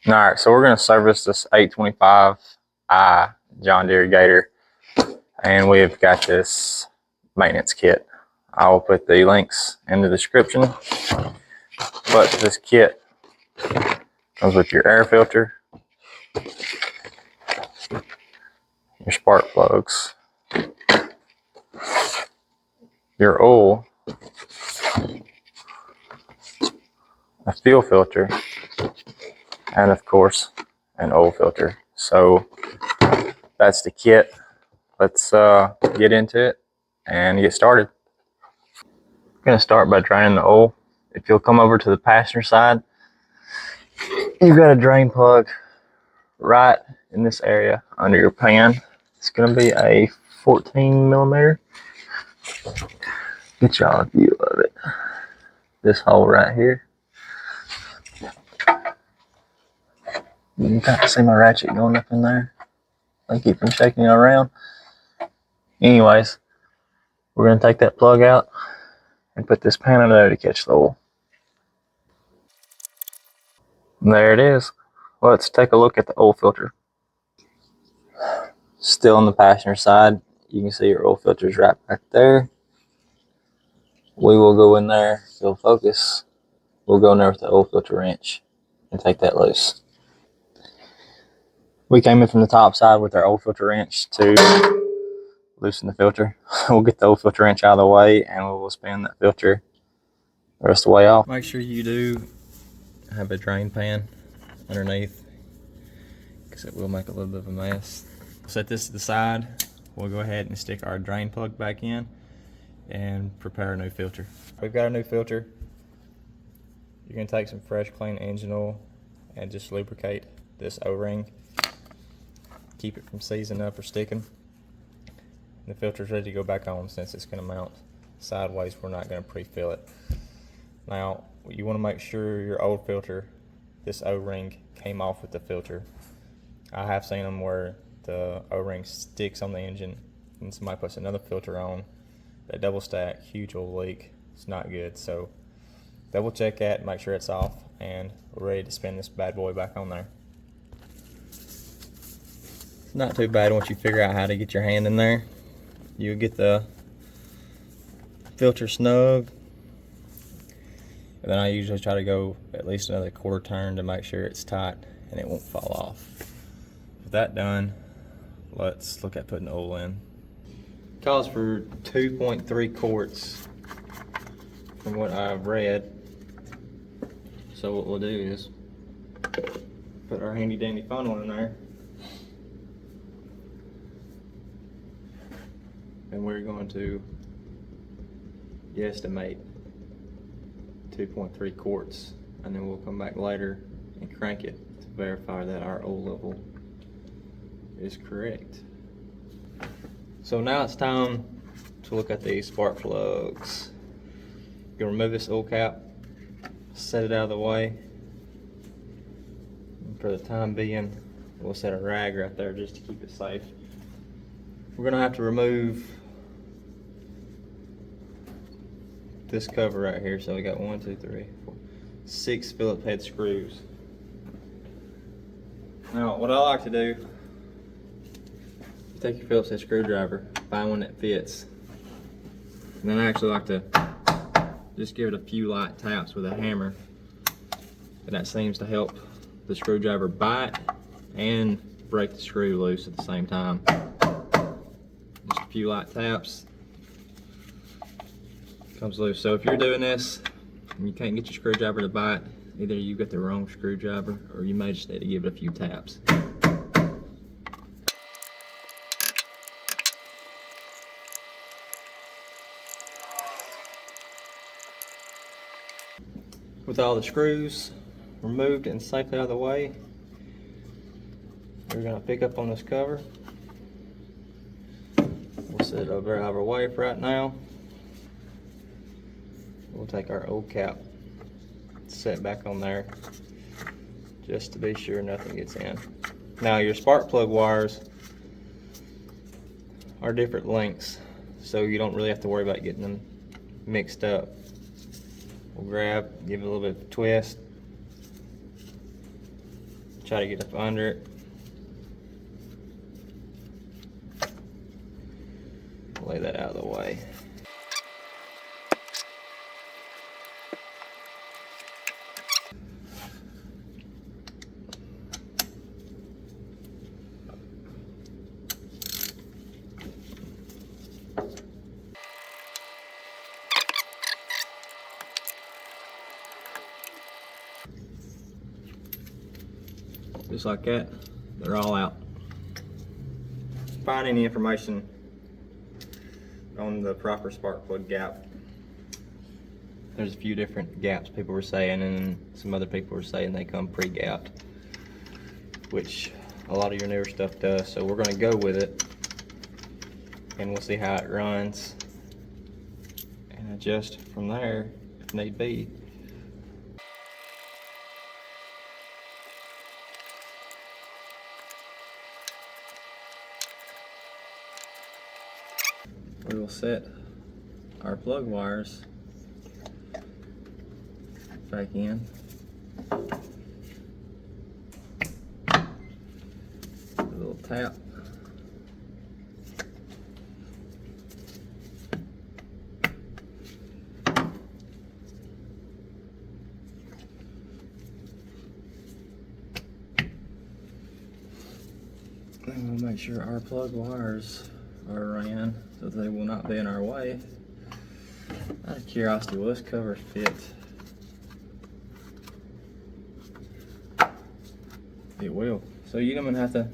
All right, so we're going to service this 825i John Deere Gator, and we've got this maintenance kit. I will put the links in the description, but this kit comes with your air filter, your spark plugs, your oil, a fuel filter, and of course an oil filter. So that's the kit. Let's get into it and get started. I'm going to start by draining the oil. If you'll come over to the passenger side, you've got a drain plug right in this area under your pan. It's going to be a 14 millimeter. Get y'all a view of it. This hole right here. You can kind of see my ratchet going up in there. I keep from shaking it around. Anyways, we're going to take that plug out and put this pan under there to catch the oil. And there it is. Let's take a look at the oil filter. Still on the passenger side, you can see your oil filter is right back there. We will go in there, it'll focus. We'll go in there with the oil filter wrench and take that loose. We came in from the top side with our oil filter wrench to loosen the filter. We'll get the oil filter wrench out of the way and we will spin that filter the rest of the way off. Make sure you do have a drain pan underneath, because it will make a little bit of a mess. Set this to the side. We'll go ahead and stick our drain plug back in and prepare a new filter. We've got a new filter. You're going to take some fresh clean engine oil and just lubricate this O-ring. Keep it from seizing up or sticking. The filter's ready to go back on. Since it's going to mount sideways, we're not going to pre-fill it. Now you want to make sure your old filter, this O-ring, came off with the filter. I have seen them where the O-ring sticks on the engine and somebody puts another filter on. That double stack, huge oil leak. It's not good. So double check that, make sure it's off, and we're ready to spin this bad boy back on there. It's not too bad once you figure out how to get your hand in there. You get the filter snug, and then I usually try to go at least another quarter turn to make sure it's tight and it won't fall off. With that done, let's look at putting the oil in. It calls for 2.3 quarts from what I've read. So what we'll do is put our handy dandy funnel in there, and we're going to estimate 2.3 quarts, and then we'll come back later and crank it to verify that our oil level is correct. So now it's time to look at these spark plugs. You'll remove this oil cap, set it out of the way. And for the time being, we'll set a rag right there just to keep it safe. We're gonna have to remove this cover right here. So we got 1, 2, 3, 4, 6 Phillips head screws. Now what I like to do, you take your Phillips head screwdriver, find one that fits, and then I actually like to just give it a few light taps with a hammer, and that seems to help the screwdriver bite and break the screw loose at the same time. Just a few light taps, comes loose. So if you're doing this and you can't get your screwdriver to bite, either you got the wrong screwdriver or you may just need to give it a few taps. With all the screws removed and safely out of the way, we're going to pick up on this cover. We'll set it over out of our way for right now. We'll take our old cap, set back on there, just to be sure nothing gets in. Now your spark plug wires are different lengths, so you don't really have to worry about getting them mixed up. We'll grab, give it a little bit of a twist, Try to get up under it. Lay that out of the way. Just like that, they're all out. Find any information on the proper spark plug gap. There's a few different gaps people were saying, and some other people were saying they come pre-gapped, which a lot of your newer stuff does. So we're going to go with it, and we'll see how it runs and adjust from there if need be. We will set our plug wires back in. A little tap. And we'll make sure our plug wires are ran so they will not be in our way. Out of curiosity, will this cover fit? It will. So you don't have to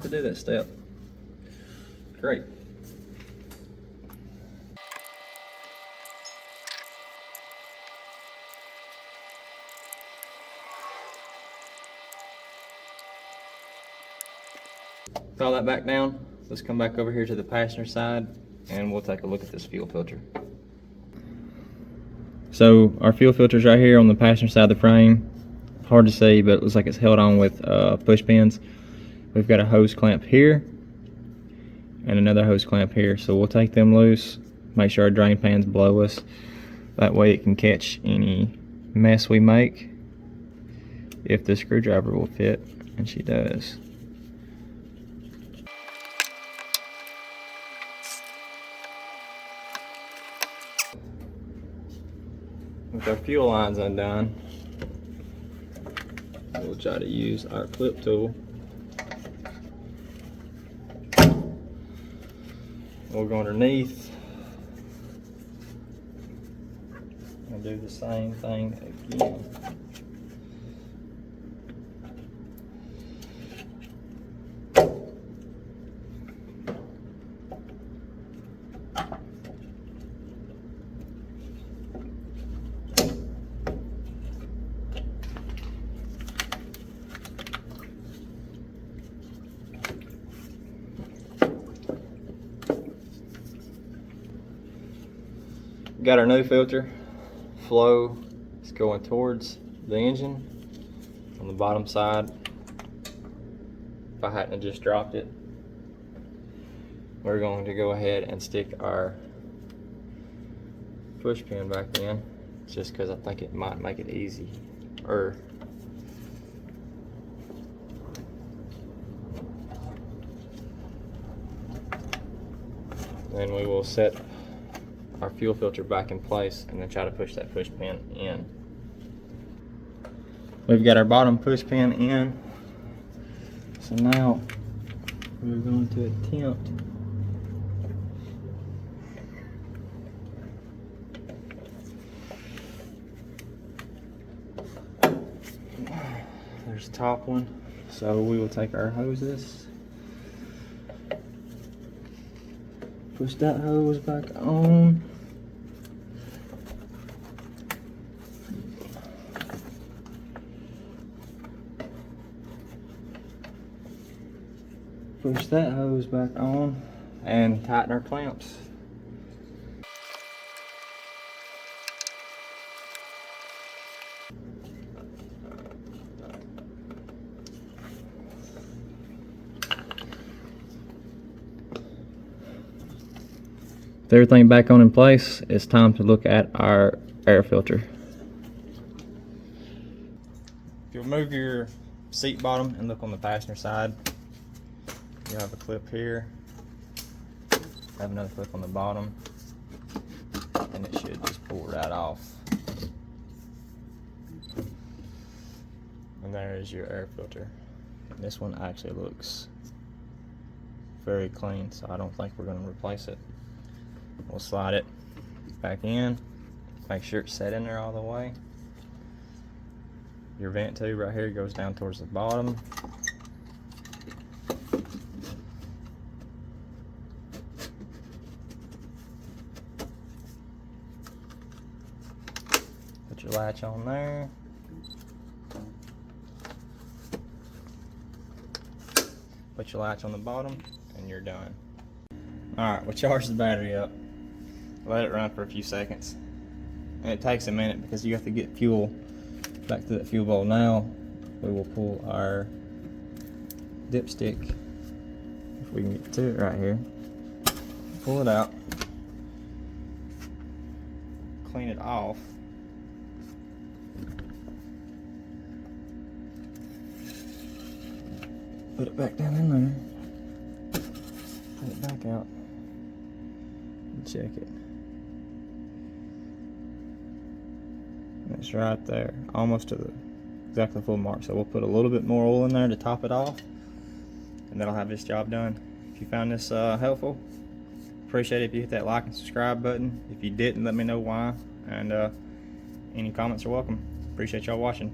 do that step. Great. Put all that back down. Let's come back over here to the passenger side and we'll take a look at this fuel filter. So our fuel filter's right here on the passenger side of the frame. Hard to see, but it looks like it's held on with push pins. We've got a hose clamp here and another hose clamp here. So we'll take them loose, make sure our drain pan's below us. That way it can catch any mess we make if the screwdriver will fit, and she does. With our fuel lines undone, we'll try to use our clip tool. We'll go underneath and do the same thing again. Got our new filter. Flow is going towards the engine on the bottom side. If I hadn't just dropped it, we're going to go ahead and stick our push pin back in, just because I think it might make it easy. Then we will set our fuel filter back in place and then try to push that push pin in. We've got our bottom push pin in. So now we're going to attempt there's the top one. So we will take our hoses, push that hose back on. Push that hose back on and tighten our clamps. With everything back on in place, it's time to look at our air filter. If you'll move your seat bottom and look on the passenger side. You have a clip here. Have another clip on the bottom, and it should just pull right off. And there is your air filter. And this one actually looks very clean, so I don't think we're going to replace it. We'll slide it back in, make sure it's set in there all the way. Your vent tube right here goes down towards the bottom. Put your latch on there. Put your latch on the bottom, and you're done. Alright, we'll charge the battery up. Let it run for a few seconds. And it takes a minute because you have to get fuel back to that fuel bowl. Now we will pull our dipstick, if we can get to it right here. Pull it out. Clean it off. Put it back down in there. Put it back out. And check it. And it's right there, almost to the exactly full mark. So we'll put a little bit more oil in there to top it off, and that'll have this job done. If you found this helpful, appreciate it if you hit that like and subscribe button. If you didn't, let me know why. And any comments are welcome. Appreciate y'all watching.